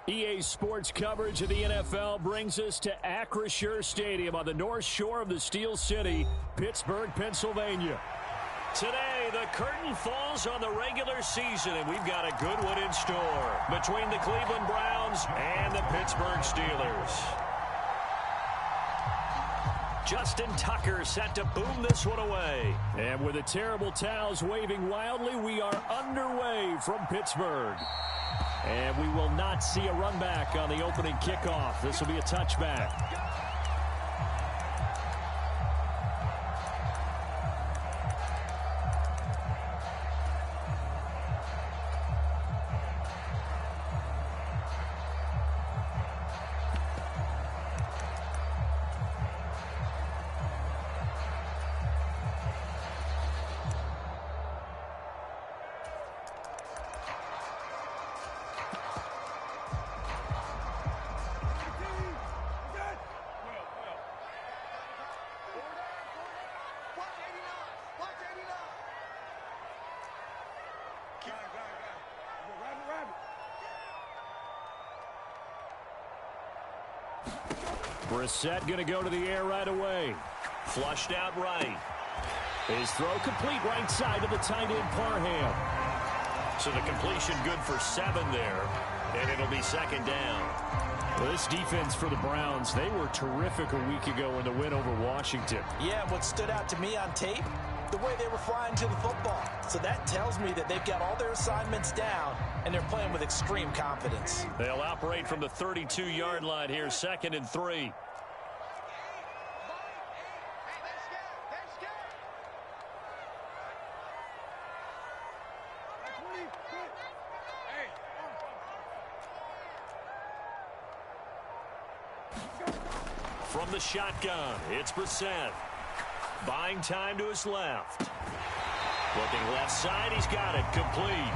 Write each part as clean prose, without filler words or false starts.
EA Sports coverage of the NFL brings us to Acrisure Stadium on the north shore of the Steel City, Pittsburgh, Pennsylvania. Today, the curtain falls on the regular season, and we've got a good one in store between the Cleveland Browns and the Pittsburgh Steelers. Justin Tucker set to boom this one away. And with the terrible towels waving wildly, we are underway from Pittsburgh. And we will not see a run back on the opening kickoff. This will be a touchback. Brissett going to go to the air right away. Flushed out right. His throw complete right side to the tight end Parham. So the completion good for 7 there. And it'll be second down. Well, this defense for the Browns, they were terrific a week ago in the win over Washington. Yeah, what stood out to me on tape, the way they were flying to the football. So that tells me that they've got all their assignments down, and they're playing with extreme confidence. They'll operate from the 32-yard line here, 2nd and 3. From the shotgun, it's Brissett. Buying time to his left. Looking left side, he's got it, complete.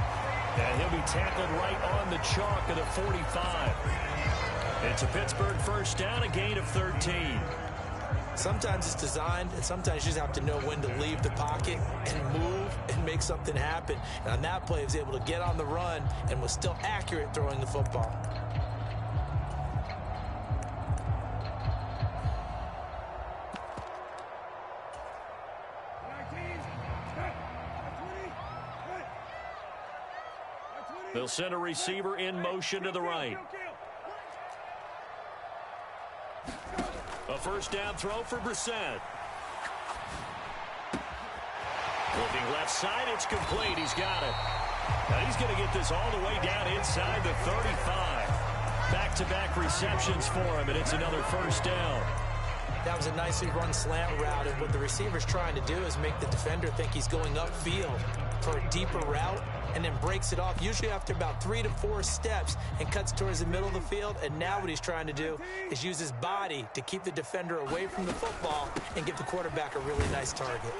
And he'll be tackled right on the chalk of the 45. It's a Pittsburgh first down, a gain of 13. Sometimes it's designed, and sometimes you just have to know when to leave the pocket and move and make something happen. And on that play, he was able to get on the run and was still accurate throwing the football. They'll send a receiver in motion to the right. A first down throw for Brissett. Looking left side, it's complete. He's got it. Now he's going to get this all the way down inside the 35. Back-to-back receptions for him, and it's another first down. That was a nicely run slant route, and what the receiver's trying to do is make the defender think he's going upfield for a deeper route, and then breaks it off, usually after about 3 to 4 steps, and cuts towards the middle of the field. And now what he's trying to do is use his body to keep the defender away from the football and give the quarterback a really nice target.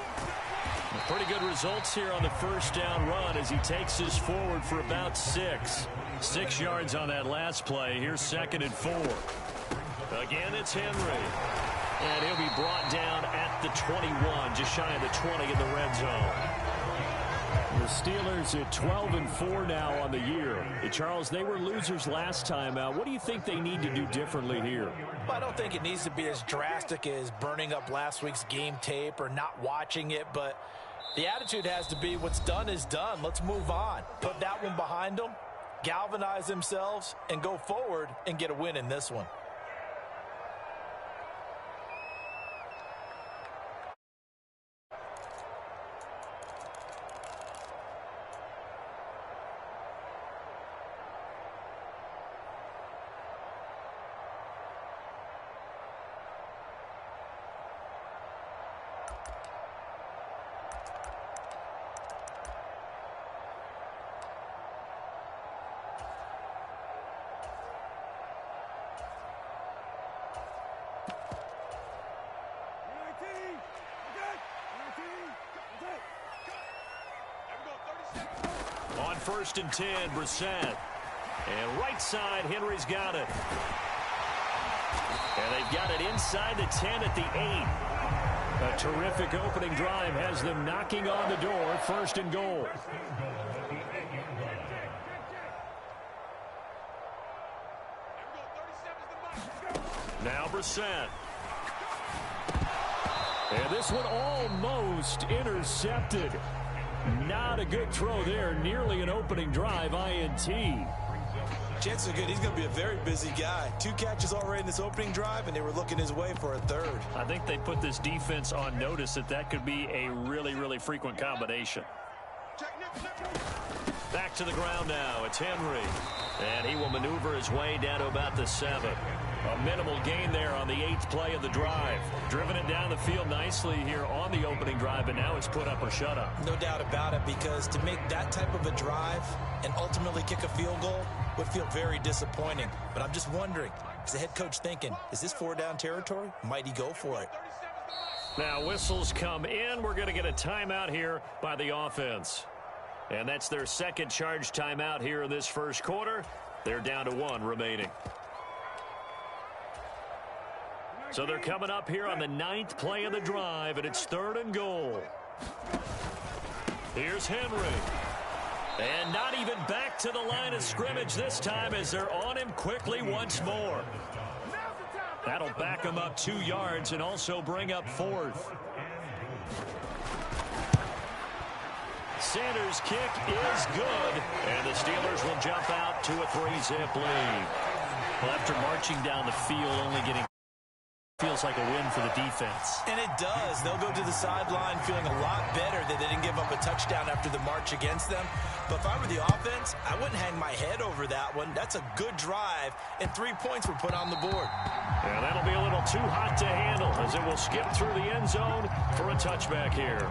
Pretty good results here on the first down run as he takes us forward for about 6. 6 yards on that last play. Here's 2nd and 4. Again, it's Henry. And he'll be brought down at the 21, just shy of the 20 in the red zone. The Steelers at 12 and 4 now on the year. Charles, they were losers last time out. What do you think they need to do differently here? Well, I don't think it needs to be as drastic as burning up last week's game tape or not watching it, but the attitude has to be what's done is done. Let's move on. Put that one behind them, galvanize themselves, and go forward and get a win in this one. On 1st and 10, Brissett. And right side, Henry's got it. And they've got it inside the 10 at the 8. A terrific opening drive has them knocking on the door, 1st and goal. Now Brissett. And this one almost intercepted. Not a good throw there. Nearly an opening drive INT. Chances are good he's going to be a very busy guy. 2 catches already in this opening drive, and they were looking his way for a third. I think they put this defense on notice that could be a really, really frequent combination. Back to the ground now. It's Henry. And he will maneuver his way down to about the 7. A minimal gain there on the 8th play of the drive. Driven it down the field nicely here on the opening drive, and now it's put up or shut up. No doubt about it, because to make that type of a drive and ultimately kick a field goal would feel very disappointing. But I'm just wondering, is the head coach thinking, is this 4-down territory? Might he go for it? Now whistles come in. We're going to get a timeout here by the offense. And that's their second charge timeout here in this first quarter. They're down to 1 remaining. So they're coming up here on the 9th play of the drive, and it's 3rd and goal. Here's Henry. And not even back to the line of scrimmage this time as they're on him quickly once more. That'll back him up 2 yards and also bring up 4th. Sanders' kick is good, and the Steelers will jump out to a 3-zip lead. Well, after marching down the field, only getting feels like a win for the defense. And it does. They'll go to the sideline feeling a lot better that they didn't give up a touchdown after the march against them. But if I were the offense, I wouldn't hang my head over that one. That's a good drive, and 3 points were put on the board. And that'll be a little too hot to handle as it will skip through the end zone for a touchback here.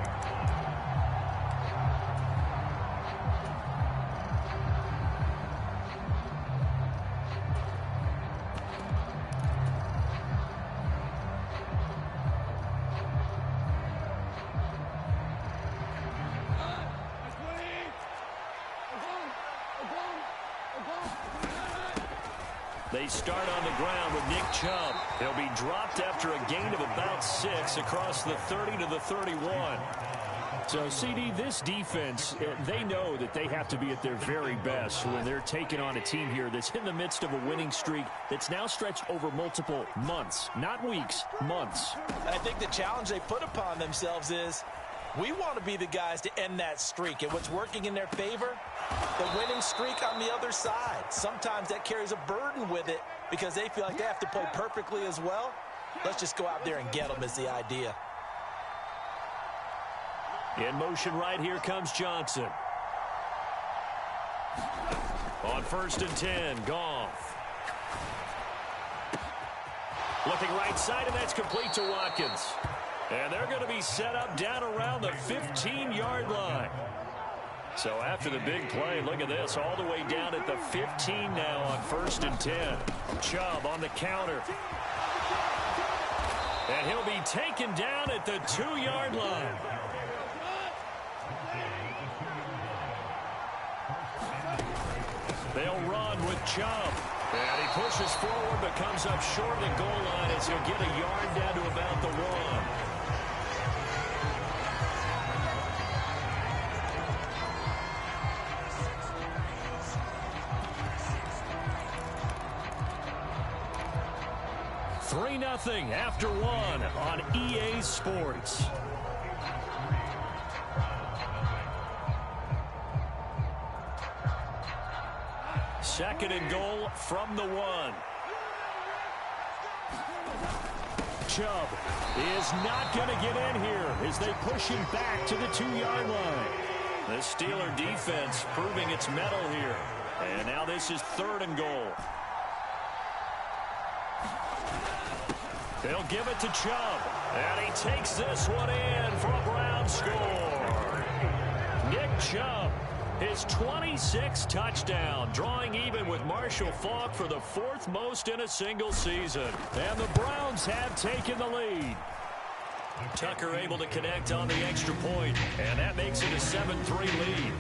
They start on the ground with Nick Chubb. He'll be dropped after a gain of about 6 across the 30 to the 31. So, CD, this defense, they know that they have to be at their very best when they're taking on a team here that's in the midst of a winning streak that's now stretched over multiple months, not weeks, months. I think the challenge they put upon themselves is, we want to be the guys to end that streak. And what's working in their favor? The winning streak on the other side. Sometimes that carries a burden with it because they feel like they have to play perfectly as well. Let's just go out there and get them is the idea. In motion right here comes Johnson. On 1st and 10, Goff. Looking right side, and that's complete to Watkins. And they're going to be set up down around the 15-yard line. So after the big play, look at this, all the way down at the 15 now on 1st and 10. Chubb on the counter. And he'll be taken down at the 2-yard line. They'll run with Chubb. And he pushes forward but comes up short of the goal line as he'll get a yard down to about the 1. Nothing after 1 on EA Sports. Second and goal from the 1. Chubb is not going to get in here as they push him back to the 2-yard line. The Steeler defense proving its mettle here. And now this is 3rd and goal. They'll give it to Chubb, and he takes this one in for a Brown score. Nick Chubb, his 26th touchdown, drawing even with Marshall Faulk for the 4th most in a single season. And the Browns have taken the lead. Tucker able to connect on the extra point, and that makes it a 7-3 lead.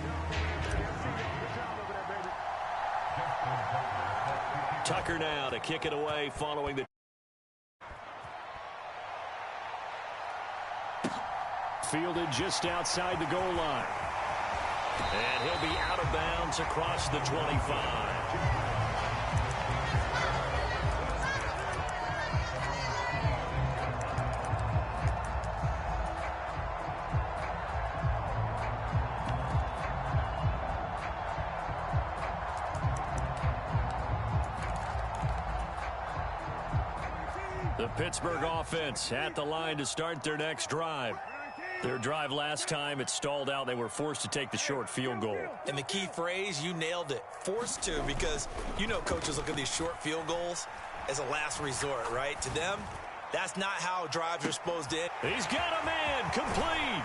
Tucker now to kick it away following the fielded just outside the goal line. And he'll be out of bounds across the 25. The Pittsburgh offense at the line to start their next drive. Their drive last time, it stalled out. They were forced to take the short field goal. And the key phrase, you nailed it, forced to, because you know coaches look at these short field goals as a last resort, right? To them, that's not how drives are supposed to end. He's got a man, complete.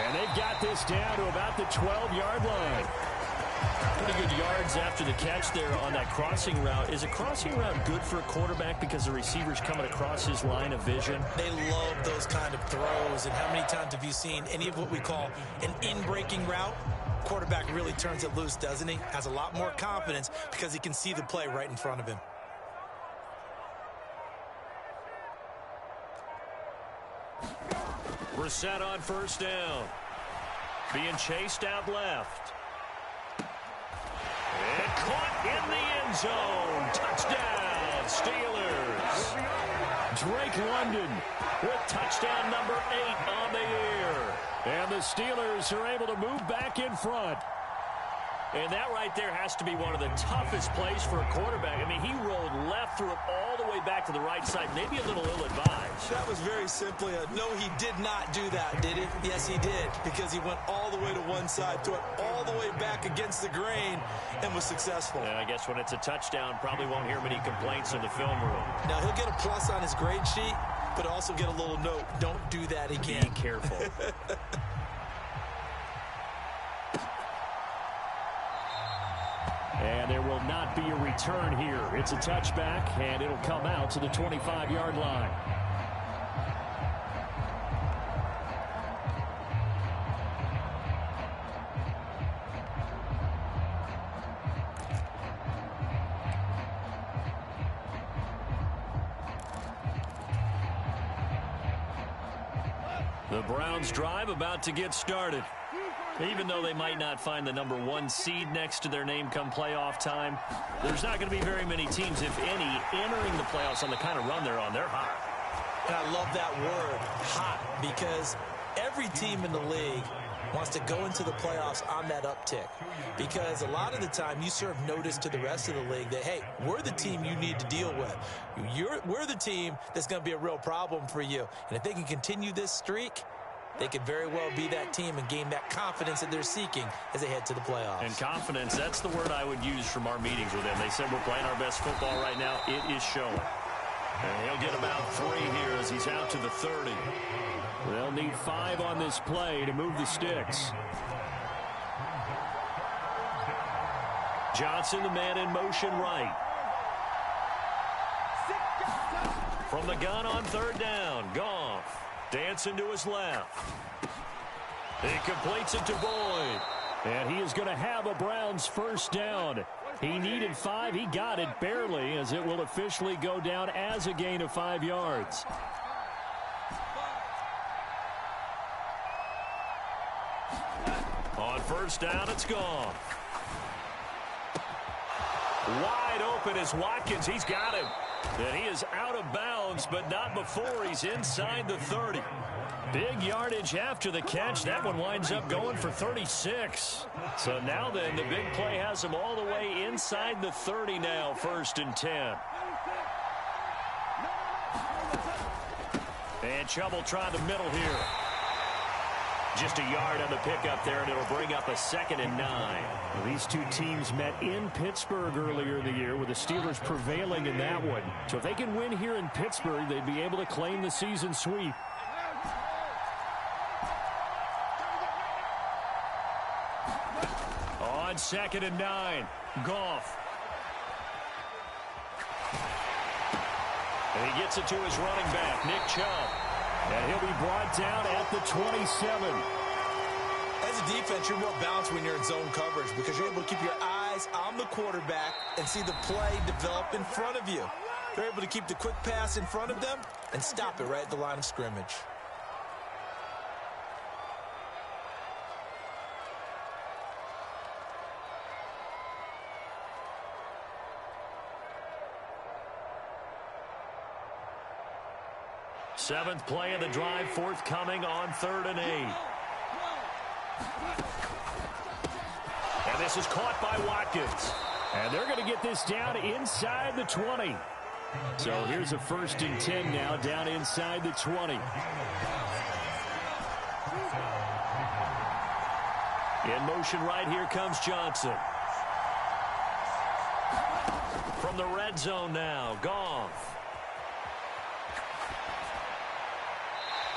And they've got this down to about the 12-yard line. Pretty good yards after the catch there on that crossing route. Is a crossing route good for a quarterback because the receiver's coming across his line of vision? They love those kind of throws. And how many times have you seen any of what we call an in-breaking route? Quarterback really turns it loose, doesn't he? Has a lot more confidence because he can see the play right in front of him. We're set on first down. Being chased out left. And caught in the end zone. Touchdown, Steelers. Drake London with touchdown number 8 on the year. And the Steelers are able to move back in front. And that right there has to be one of the toughest plays for a quarterback. I mean, he rolled left, threw it all the way back to the right side. Maybe a little ill-advised. That was very simply a no, he did not do that, did he? Yes, he did, because he went all the way to one side, threw it all the way back against the grain, and was successful. And I guess when it's a touchdown, probably won't hear many complaints in the film room. Now, he'll get a plus on his grade sheet, but also get a little note, don't do that again. Be careful. And there will not be a return here. It's a touchback, and it'll come out to the 25-yard line. The Browns drive about to get started. Even though they might not find the number 1 seed next to their name come playoff time, there's not going to be very many teams, if any, entering the playoffs on the kind of run they're on. They're hot. And I love that word, hot, because every team in the league wants to go into the playoffs on that uptick. Because a lot of the time you serve notice to the rest of the league that, hey, we're the team you need to deal with. We're the team that's going to be a real problem for you. And if they can continue this streak, they could very well be that team and gain that confidence that they're seeking as they head to the playoffs. And confidence, that's the word I would use from our meetings with them. They said we're playing our best football right now. It is showing. And he'll get about 3 here as he's out to the 30. They'll need 5 on this play to move the sticks. Johnson, the man in motion right. From the gun on 3rd down, Goff. Dancing to his left. He completes it to Boyd. And he is going to have a Browns first down. He needed 5. He got it barely, as it will officially go down as a gain of 5 yards. On first down, it's gone. Wide open is Watkins. He's got him. And he is out of bounds, but not before he's inside the 30. Big yardage after the catch. That one winds up going for 36. So now then, the big play has him all the way inside the 30 now, 1st and 10. And Chubb try the middle here. Just a yard on the pickup there, and it'll bring up a 2nd and 9. Well, these two teams met in Pittsburgh earlier in the year, with the Steelers prevailing in that one. So if they can win here in Pittsburgh, they'd be able to claim the season sweep. On 2nd and 9, Goff. And he gets it to his running back, Nick Chubb. And he'll be brought down at the 27. As a defense, you're more balanced when you're in zone coverage because you're able to keep your eyes on the quarterback and see the play develop in front of you. They're able to keep the quick pass in front of them and stop it right at the line of scrimmage. Seventh play of the drive forthcoming on 3rd and 8. And this is caught by Watkins. And they're going to get this down inside the 20. So here's a 1st and 10 now, down inside the 20. In motion right here comes Johnson. From the red zone now, Goff.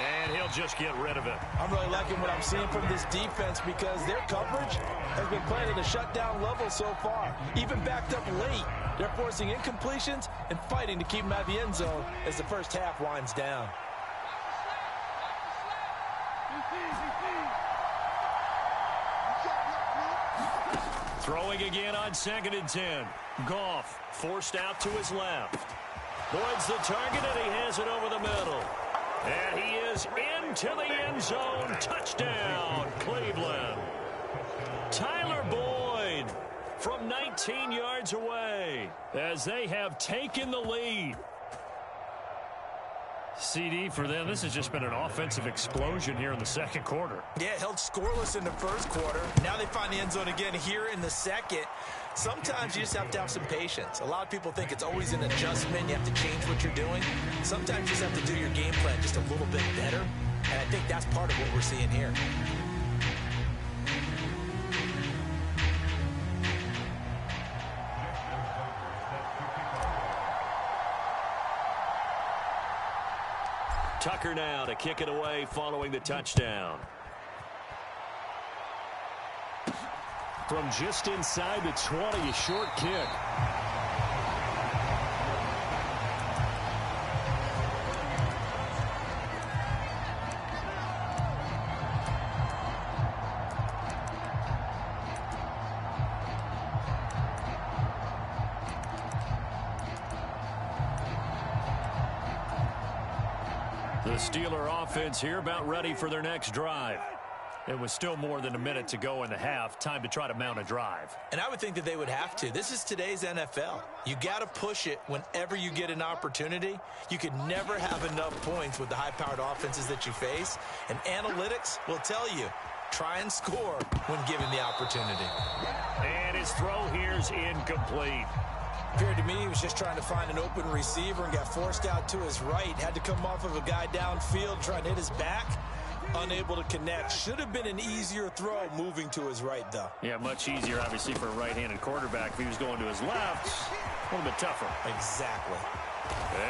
And he'll just get rid of it. I'm really liking what I'm seeing from this defense because their coverage has been playing at a shutdown level so far. Even backed up late, they're forcing incompletions and fighting to keep them out of the end zone as the first half winds down. Throwing again on 2nd and 10. Goff forced out to his left. Boyd's the target, and he has it over the middle. And he is into the end zone. Touchdown, Cleveland. Tyler Boyd from 19 yards away as they have taken the lead. CD for them, this has just been an offensive explosion here in the second quarter. Yeah, held scoreless in the first quarter. Now they find the end zone again here in the second. Sometimes you just have to have some patience. A lot of people think it's always an adjustment. You have to change what you're doing. Sometimes you just have to do your game plan just a little bit better. And I think that's part of what we're seeing here. Tucker now to kick it away following the touchdown. From just inside the 20, a short kick. The Steeler offense here about ready for their next drive. It was still more than a minute to go in the half. Time to try to mount a drive. And I would think that they would have to. This is today's NFL. You got to push it whenever you get an opportunity. You could never have enough points with the high-powered offenses that you face. And analytics will tell you, try and score when given the opportunity. And his throw here's incomplete. Appeared to me he was just trying to find an open receiver and got forced out to his right. Had to come off of a guy downfield trying to hit his back. Unable to connect. Should have been an easier throw moving to his right, though. Yeah, much easier, obviously, for a right-handed quarterback. If he was going to his left, a little bit tougher. Exactly.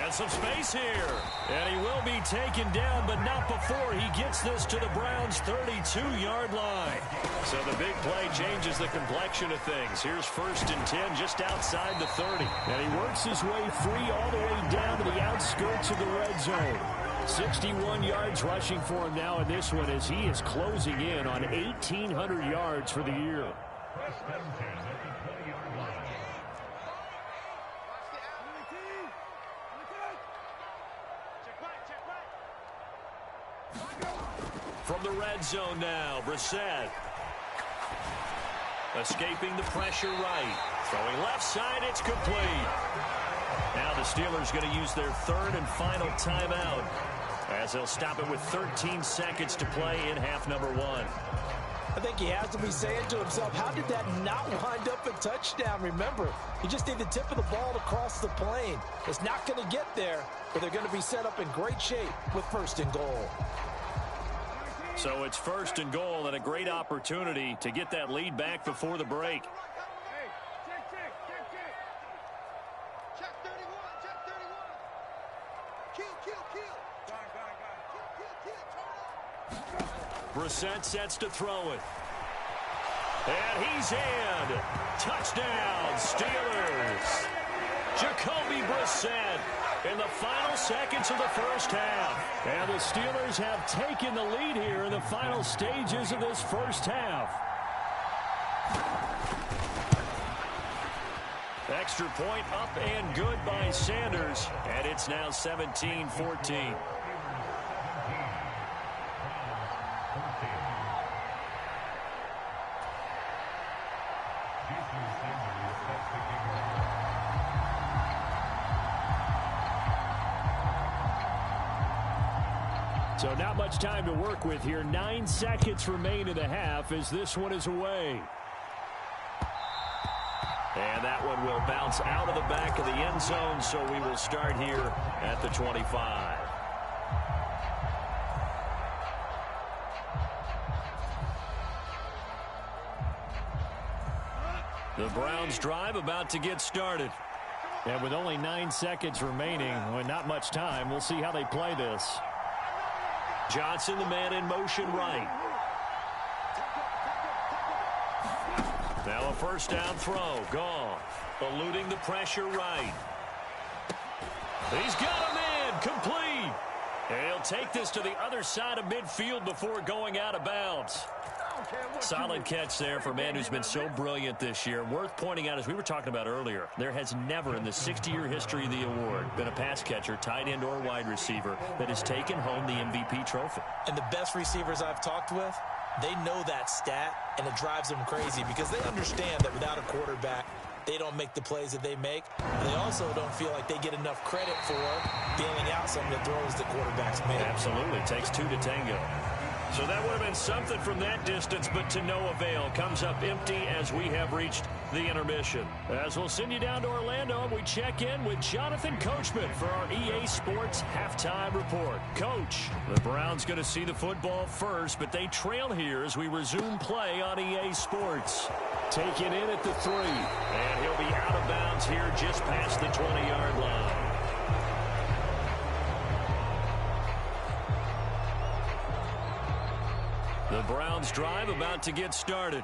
And some space here. And he will be taken down, but not before he gets this to the Browns' 32-yard line. So the big play changes the complexion of things. Here's 1st and 10 just outside the 30. And he works his way free all the way down to the outskirts of the red zone. 61 yards rushing for him now in this one as he is closing in on 1,800 yards for the year. From the red zone now, Brissett. Escaping the pressure right. Throwing left side, it's complete. Now the Steelers going to use their 3rd and final timeout as they'll stop it with 13 seconds to play in half number 1. I think he has to be saying to himself, how did that not wind up a touchdown? Remember, you just need the tip of the ball to cross the plane. It's not going to get there, but they're going to be set up in great shape with 1st and goal. So it's 1st and goal and a great opportunity to get that lead back before the break. Brissett sets to throw it. And he's in. Touchdown, Steelers. Jacoby Brissett in the final seconds of the first half. And the Steelers have taken the lead here in the final stages of this first half. Extra point up and good by Sanders. And it's now 17-14. So not much time to work with here. 9 seconds remain in the half as this one is away. And that one will bounce out of the back of the end zone, so we will start here at the 25. The Browns drive about to get started. And with only 9 seconds remaining, well, not much time, we'll see how they play this. Johnson, the man in motion right. Now a first down throw. Goff eluding the pressure right. He's got him in. Complete. And he'll take this to the other side of midfield before going out of bounds. Solid catch there for a man who's been so brilliant this year. Worth pointing out, as we were talking about earlier, there has never in the 60-year history of the award been a pass catcher, tight end, or wide receiver that has taken home the MVP trophy. And the best receivers I've talked with, they know that stat, and it drives them crazy because they understand that without a quarterback, they don't make the plays that they make. And they also don't feel like they get enough credit for bailing out some of the throws the quarterbacks make. Absolutely. Takes two to tango. So that would have been something from that distance, but to no avail. Comes up empty as we have reached the intermission. As we'll send you down to Orlando, we check in with Jonathan Coachman for our EA Sports Halftime Report. Coach, the Browns going to see the football first, but they trail here as we resume play on EA Sports. Taken in at the 3. And he'll be out of bounds here just past the 20-yard line. The Browns drive about to get started.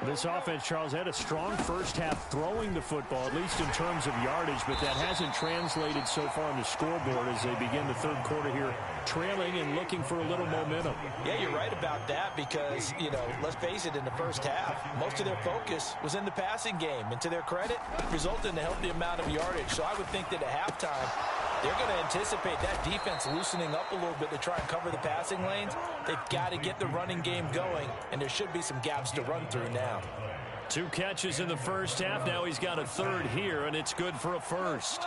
This offense, Charles, had a strong first half throwing the football, at least in terms of yardage, but that hasn't translated so far on the scoreboard as they begin the third quarter here, trailing and looking for a little momentum. Yeah, you're right about that because, let's face it, in the first half, most of their focus was in the passing game. And to their credit, resulted in a healthy amount of yardage. So I would think that at halftime, they're going to anticipate that defense loosening up a little bit to try and cover the passing lanes. They've got to get the running game going, and there should be some gaps to run through now. 2 catches in the first half. Now he's got a third here, and it's good for a first.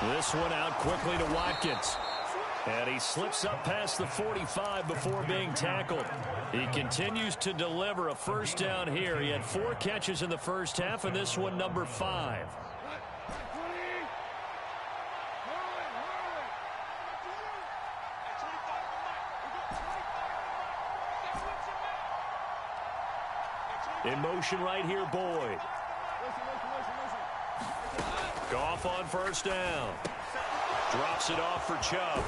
This one out quickly to Watkins. And he slips up past the 45 before being tackled. He continues to deliver a first down here. He had 4 catches in the first half, and this one number 5. In motion right here, Boyd. Goff on first down. Drops it off for Chubb.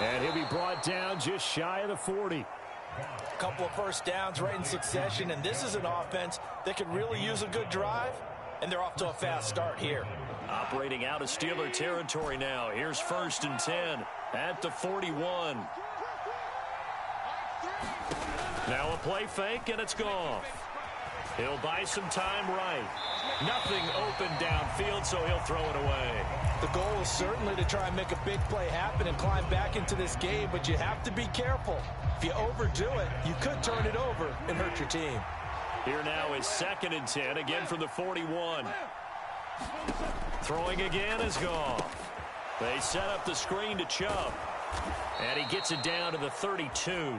And he'll be brought down just shy of the 40. A couple of first downs right in succession, and this is an offense that could really use a good drive, and they're off to a fast start here. Operating out of Steeler territory now. Here's 1st and 10 at the 41. Now a play fake, and it's Goff. He'll buy some time right. Nothing open downfield, so he'll throw it away. The goal is certainly to try and make a big play happen and climb back into this game, but you have to be careful. If you overdo it, you could turn it over and hurt your team. Here now is 2nd and 10, again from the 41. Throwing again is Goff. They set up the screen to Chubb. And he gets it down to the 32.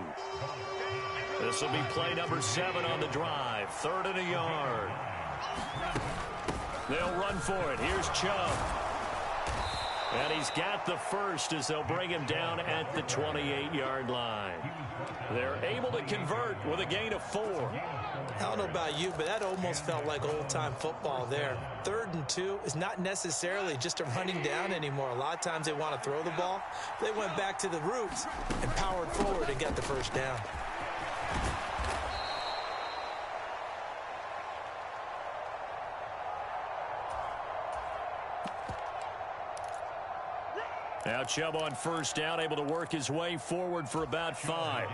This will be play number 7 on the drive. 3rd and a yard. They'll run for it. Here's Chubb. And he's got the first as they'll bring him down at the 28-yard line. They're able to convert with a gain of 4. I don't know about you, but that almost felt like old-time football there. 3rd and 2 is not necessarily just a running down anymore. A lot of times they want to throw the ball. They went back to the roots and powered forward and got the first down. Now Chubb on first down, able to work his way forward for about 5.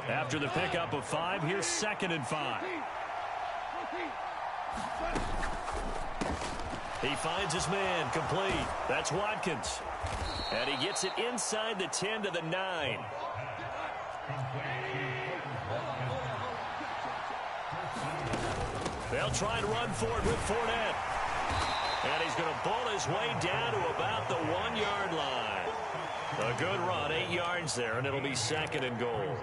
After the pickup of 5, here's 2nd and 5. He finds his man complete. That's Watkins. And he gets it inside the 10 to the 9. They'll try and run for it with Fournette. And he's going to pull his way down to about the 1-yard line. A good run, 8 yards there, and it'll be 2nd and goal.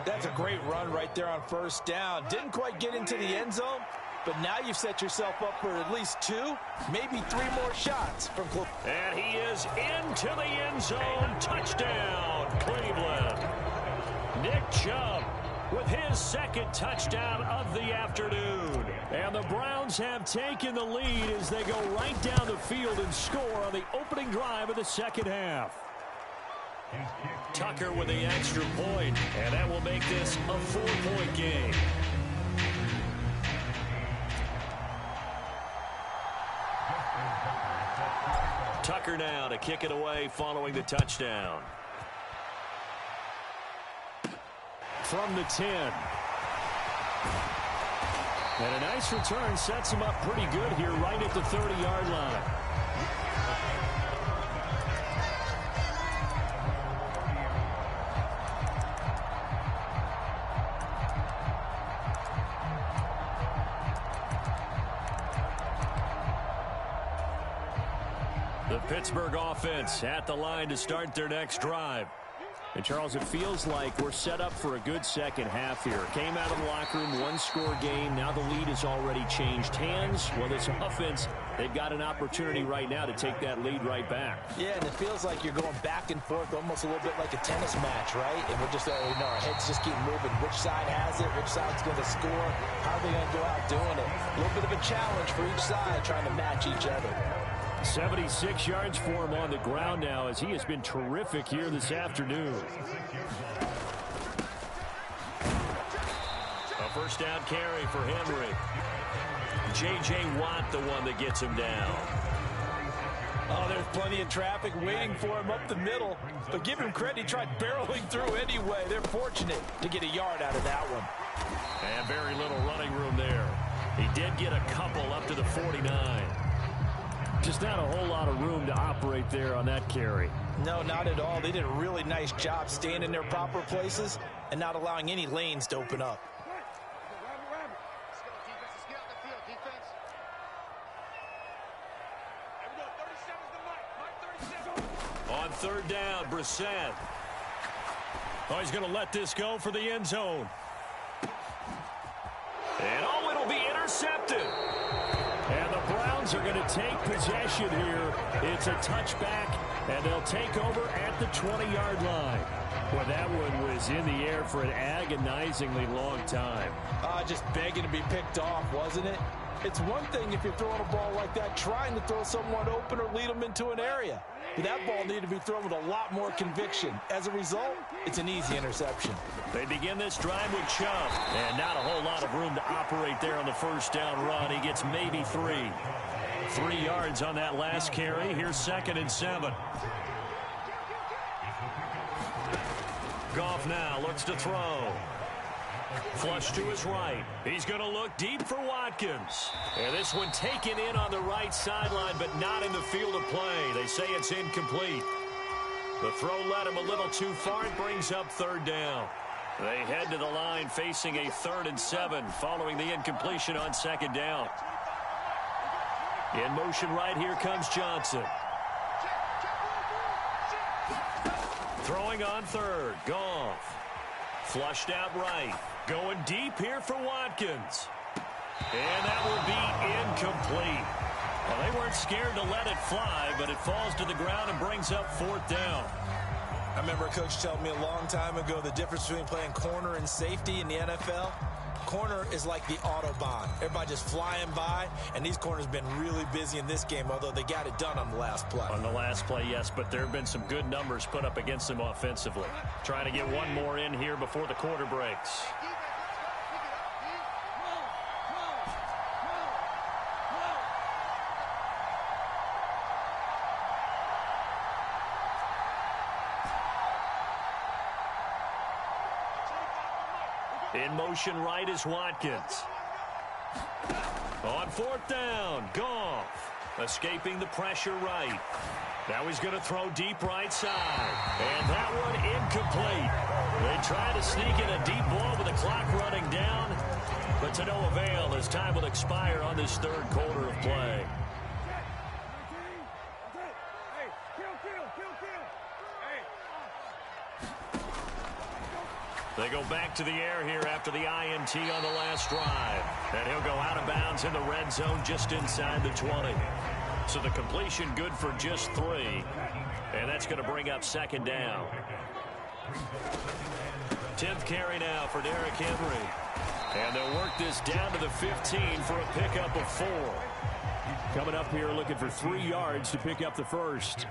That's a great run right there on first down. Didn't quite get into the end zone, but now you've set yourself up for at least 2, maybe 3 more shots from Cleveland. And he is into the end zone. Touchdown, Cleveland. Nick Chubb with his 2nd touchdown of the afternoon. And the Browns have taken the lead as they go right down the field and score on the opening drive of the second half. Tucker with the extra point, and that will make this a 4-point game. Tucker now to kick it away following the touchdown. From the 10. And a nice return sets him up pretty good here right at the 30-yard line. The Pittsburgh offense at the line to start their next drive. And, Charles, it feels like we're set up for a good second half here. Came out of the locker room, one-score game. Now the lead has already changed hands. Well, this offense, they've got an opportunity right now to take that lead right back. Yeah, and it feels like you're going back and forth almost a little bit like a tennis match, right? And we're just, our heads just keep moving. Which side has it? Which side's going to score? How are they going to go out doing it? A little bit of a challenge for each side trying to match each other. 76 yards for him on the ground now as he has been terrific here this afternoon. A first down carry for Henry. J.J. Watt the one that gets him down. Oh, there's plenty of traffic waiting for him up the middle. But give him credit, he tried barreling through anyway. They're fortunate to get a yard out of that one. And very little running room there. He did get a couple up to the 49. Just not a whole lot of room to operate there on that carry. No, not at all. They did a really nice job staying in their proper places and not allowing any lanes to open up. On third down, Brissett. Oh, he's going to let this go for the end zone. And oh, it'll be intercepted. And the Browns are going to take possession here. It's a touchback, and they'll take over at the 20-yard line. Well, that one was in the air for an agonizingly long time. Just begging to be picked off, wasn't it? It's one thing if you're throwing a ball like that, trying to throw someone open or lead them into an area. But that ball needed to be thrown with a lot more conviction. As a result, it's an easy interception. They begin this drive with Chubb. And not a whole lot of room to operate there on the first down run. He gets maybe 3. 3 yards on that last carry. Here's 2nd and 7. Goff now looks to throw. Flush to his right. He's going to look deep for Watkins. And this one taken in on the right sideline, but not in the field of play. They say it's incomplete. The throw led him a little too far. It brings up 3rd down. They head to the line facing a 3rd and 7 following the incompletion on 2nd down. In motion right, here comes Johnson. Throwing on 3rd, Goff. Flushed out right. Going deep here for Watkins. And that will be incomplete. Well, they weren't scared to let it fly, but it falls to the ground and brings up 4th down. I remember a coach telling me a long time ago the difference between playing corner and safety in the NFL. Corner is like the Autobahn. Everybody just flying by, and these corners have been really busy in this game, although they got it done on the last play. On the last play, yes, but there have been some good numbers put up against them offensively. Trying to get one more in here before the quarter breaks. In motion right is Watkins. On 4th down, Goff. Escaping the pressure right. Now he's going to throw deep right side. And that one incomplete. They try to sneak in a deep ball with the clock running down. But to no avail as time will expire on this 3rd quarter of play. They go back to the air here after the INT on the last drive. And he'll go out of bounds in the red zone just inside the 20. So the completion good for just 3. And that's going to bring up second down. 10th carry now for Derrick Henry. And they'll work this down to the 15 for a pickup of 4. Coming up here looking for 3 yards to pick up the first.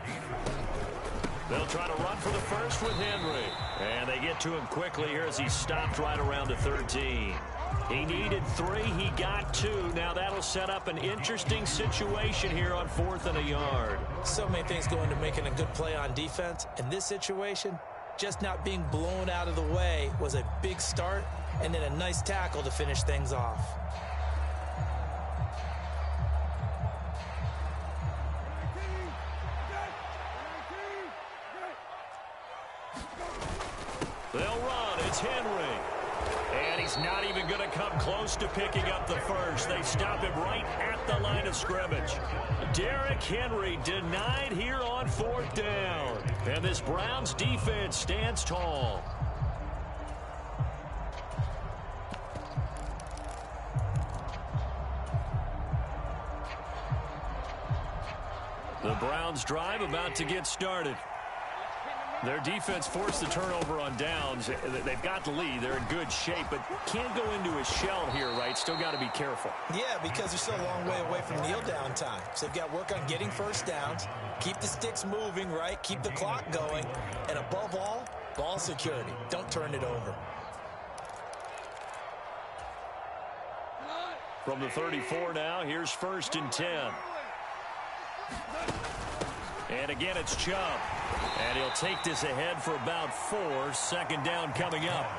They'll try to run for the first with Henry. And they get to him quickly here as he stopped right around the 13. He needed 3. He got 2. Now that'll set up an interesting situation here on 4th and a yard. So many things go into making a good play on defense. In this situation, just not being blown out of the way was a big start, and then a nice tackle to finish things off. They'll run. It's Henry. And he's not even going to come close to picking up the first. They stop him right at the line of scrimmage. Derrick Henry denied here on 4th down. And this Browns defense stands tall. The Browns drive about to get started. Their defense forced the turnover on downs. They've got the lead. They're in good shape, but can't go into a shell here, right? Still got to be careful. Yeah, because they're still a long way away from kneel down time. So they've got to work on getting first downs, keep the sticks moving, right? Keep the clock going. And above all, ball security. Don't turn it over. From the 34 now, here's 1st and 10. And again, it's Chubb. And he'll take this ahead for about 4. 2nd down coming up.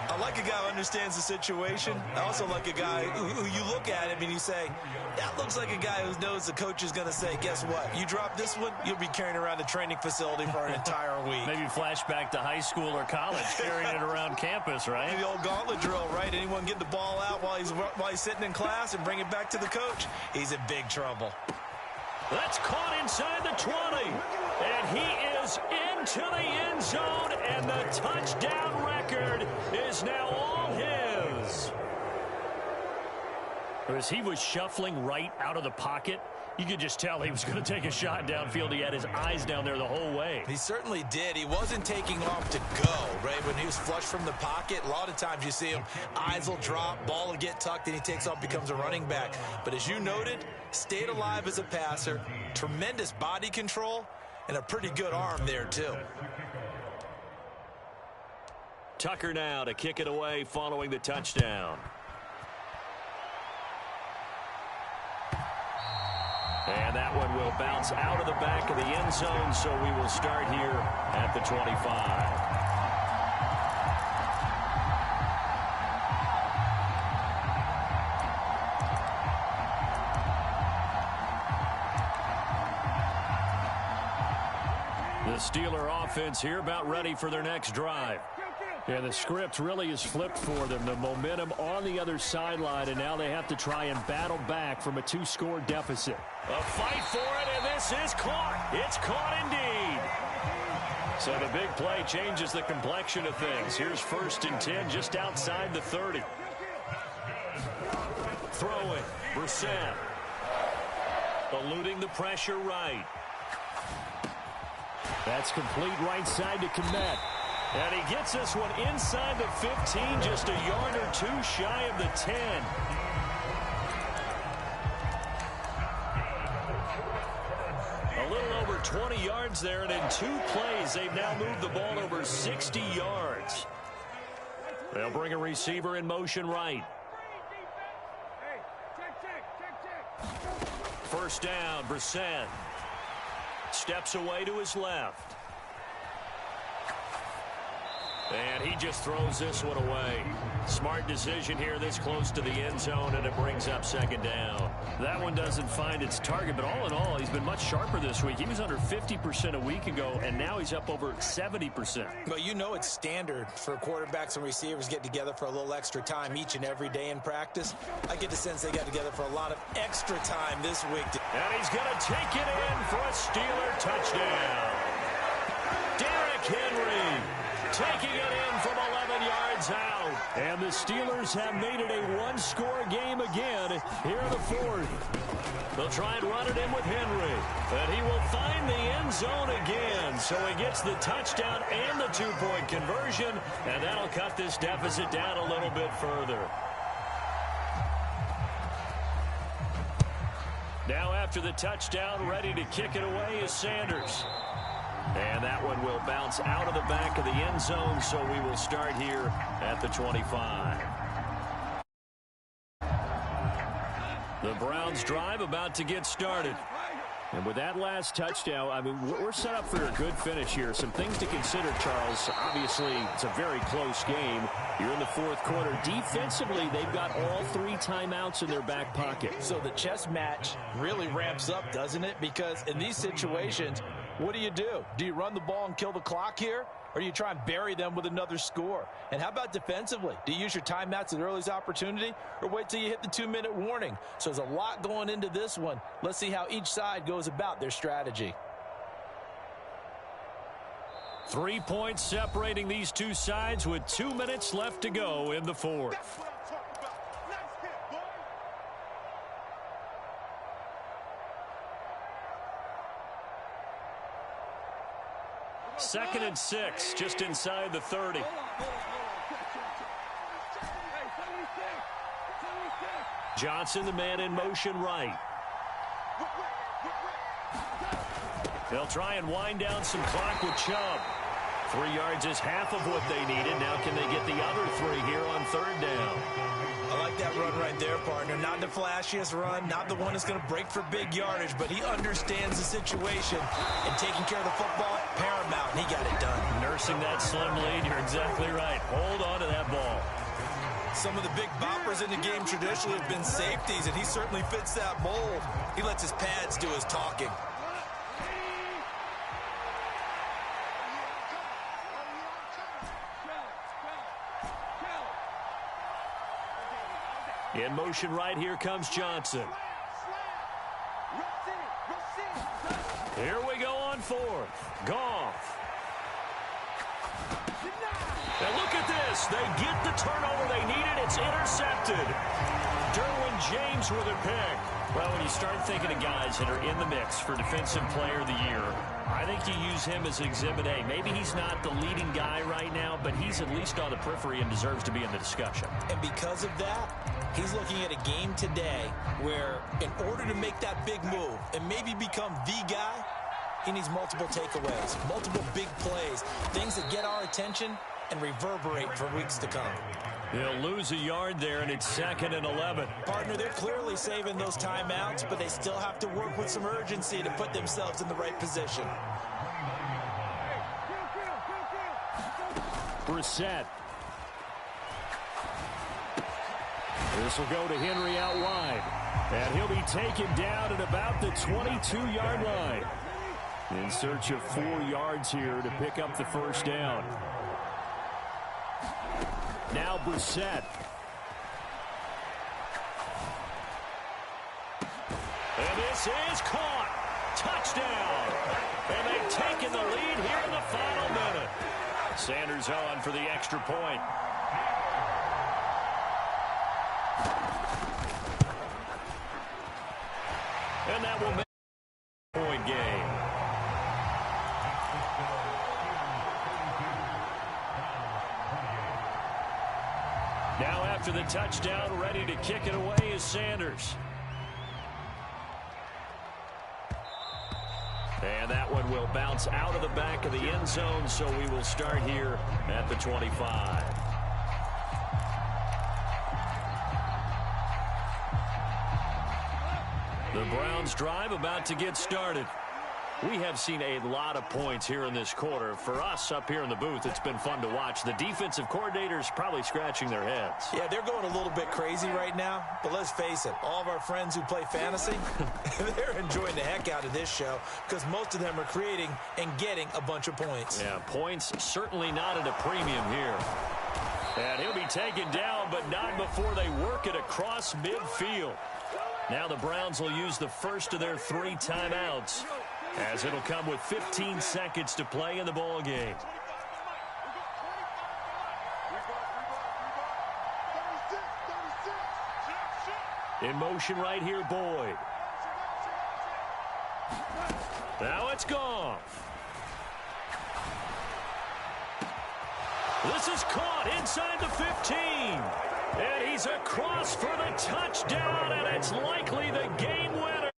I like a guy who understands the situation. I also like a guy who you look at him and you say, that looks like a guy who knows the coach is going to say, guess what? You drop this one, you'll be carrying around the training facility for an entire week. Maybe flashback to high school or college, carrying it around campus, right? The old gauntlet drill, right? Anyone get the ball out while he's sitting in class and bring it back to the coach? He's in big trouble. That's caught inside the 20. And he is into the end zone, and the touchdown record is now all his. As he was shuffling right out of the pocket, you could just tell he was going to take a shot downfield. He had his eyes down there the whole way. He certainly did. He wasn't taking off to go, right? When he was flush from the pocket, a lot of times you see him, eyes will drop, ball will get tucked, and he takes off, becomes a running back. But as you noted, stayed alive as a passer, tremendous body control, and a pretty good arm there, too. Tucker now to kick it away following the touchdown. And that one will bounce out of the back of the end zone, so we will start here at the 25. The Steeler offense here about ready for their next drive. And the script really is flipped for them. The momentum on the other sideline, and now they have to try and battle back from a 2-score deficit. A fight for it, and this is caught. It's caught indeed. So the big play changes the complexion of things. Here's 1st and 10 just outside the 30. Throwing, Brissett. Eluding the pressure right. That's complete right side to Kmet. And he gets this one inside the 15, just a yard or 2 shy of the 10. A little over 20 yards there, and in 2 plays, they've now moved the ball over 60 yards. They'll bring a receiver in motion right. First down, Brissett. Steps away to his left. And he just throws this one away. Smart decision here this close to the end zone, and it brings up 2nd down. That one doesn't find its target, but all in all, he's been much sharper this week. He was under 50% a week ago, and now he's up over 70%. Well, you know it's standard for quarterbacks and receivers get together for a little extra time each and every day in practice. I get the sense they got together for a lot of extra time this week. And he's going to take it in for a Steeler touchdown. Derrick Henry taking it in from 11 yards yards out. And the Steelers have made it a one-score game again here in the fourth. They'll try and run it in with Henry. And he will find the end zone again. So he gets the touchdown and the two-point conversion. And that'll cut this deficit down a little bit further. Now after the touchdown, ready to kick it away is Sanders. And that one will bounce out of the back of the end zone, so we will start here at the 25. The Browns drive about to get started. And with that last touchdown, I mean, we're set up for a good finish here. Some things to consider, Charles. Obviously, it's a very close game. You're in the fourth quarter. Defensively, they've got all 3 timeouts in their back pocket. So the chess match really ramps up, doesn't it? Because in these situations, what do? Do you run the ball and kill the clock here? Or do you try and bury them with another score? And how about defensively? Do you use your timeouts at the earliest opportunity or wait till you hit the 2-minute warning? So there's a lot going into this one. Let's see how each side goes about their strategy. 3 points separating these two sides with 2 minutes left to go in the fourth. Second and 6, just inside the 30. Johnson, the man in motion right. They'll try and wind down some clock with Chubb. 3 yards is half of what they needed. Now can they get the other 3 here on third down? I like that run right there, partner. Not the flashiest run, not the one that's going to break for big yardage, but he understands the situation, and taking care of the football, paramount, and he got it done. Nursing that slim lead, you're exactly right. Hold on to that ball. Some of the big boppers in the game traditionally have been safeties, and he certainly fits that mold. He lets his pads do his talking. In motion right, here comes Johnson. Here we go on fourth. Goff. And look at this. They get the turnover they needed. It's intercepted. Derwin James with a pick. Well, when you start thinking of guys that are in the mix for Defensive Player of the Year, I think you use him as Exhibit A. Maybe he's not the leading guy right now, but he's at least on the periphery and deserves to be in the discussion. And because of that, he's looking at a game today where in order to make that big move and maybe become the guy, he needs multiple takeaways, multiple big plays, things that get our attention and reverberate for weeks to come. They'll lose a yard there, and it's 2nd and 11. Partner, they're clearly saving those timeouts, but they still have to work with some urgency to put themselves in the right position. Brissett. This will go to Henry out wide. And he'll be taken down at about the 22-yard line. In search of 4 yards here to pick up the first down. Now Brissett. And this is caught. Touchdown. And they've taken the lead here in the final minute. Sanders on for the extra point. And that will make a point game. Now after the touchdown, ready to kick it away is Sanders. And that one will bounce out of the back of the end zone, so we will start here at the 25. The Browns drive about to get started. We have seen a lot of points here in this quarter. For us up here in the booth, it's been fun to watch. The defensive coordinators probably scratching their heads. Yeah, they're going a little bit crazy right now, but let's face it, all of our friends who play fantasy, they're enjoying the heck out of this show because most of them are creating and getting a bunch of points. Yeah, points certainly not at a premium here. And he'll be taken down, but not before they work it across midfield. Now the Browns will use the first of their 3 timeouts, as it'll come with 15 seconds to play in the ball game. In motion right here, Boyd. Now it's Goff. This is caught inside the 15. And he's across for the touchdown, and it's likely the game winner.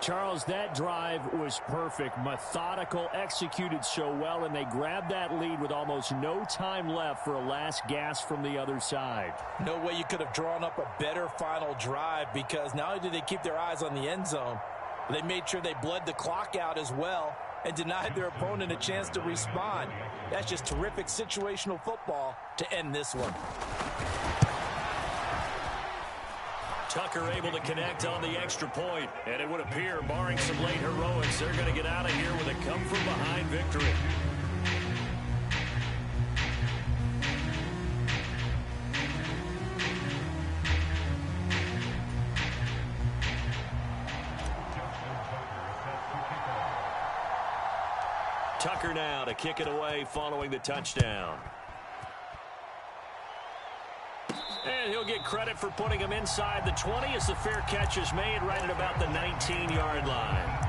Charles, that drive was perfect, methodical, executed so well, and they grabbed that lead with almost no time left for a last gasp from the other side. No way you could have drawn up a better final drive, because not only did they keep their eyes on the end zone, they made sure they bled the clock out as well and denied their opponent a chance to respond. That's just terrific situational football to end this one. Tucker able to connect on the extra point, and it would appear, barring some late heroics, they're going to get out of here with a come-from-behind victory. Tucker now to kick it away following the touchdown. And he'll get credit for putting him inside the 20 as the fair catch is made right at about the 19-yard line.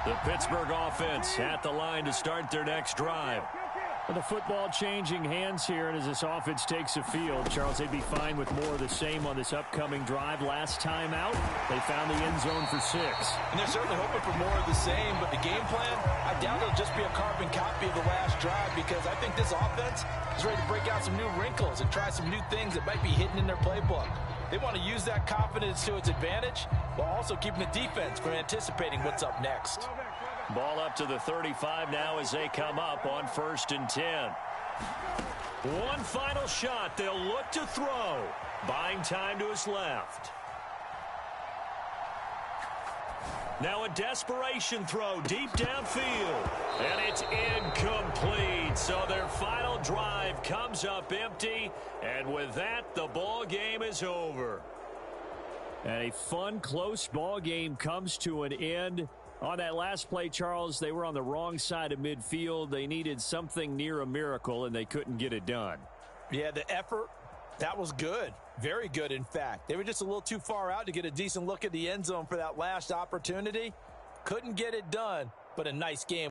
The Pittsburgh offense at the line to start their next drive. Well, the football changing hands here, and as this offense takes the field, Charles, they'd be fine with more of the same on this upcoming drive. Last time out, they found the end zone for 6. And they're certainly hoping for more of the same, but the game plan, I doubt it'll just be a carbon copy of the last drive, because I think this offense is ready to break out some new wrinkles and try some new things that might be hidden in their playbook. They want to use that confidence to its advantage while also keeping the defense from anticipating what's up next. Ball up to the 35 now as they come up on 1st and 10. One final shot. They'll look to throw. Buying time to his left. Now a desperation throw deep downfield. And it's incomplete. So their final drive comes up empty. And with that, the ball game is over. And a fun, close ball game comes to an end. On that last play, Charles, they were on the wrong side of midfield. They needed something near a miracle, and they couldn't get it done. Yeah, the effort, that was good. Very good, in fact. They were just a little too far out to get a decent look at the end zone for that last opportunity. Couldn't get it done, but a nice game.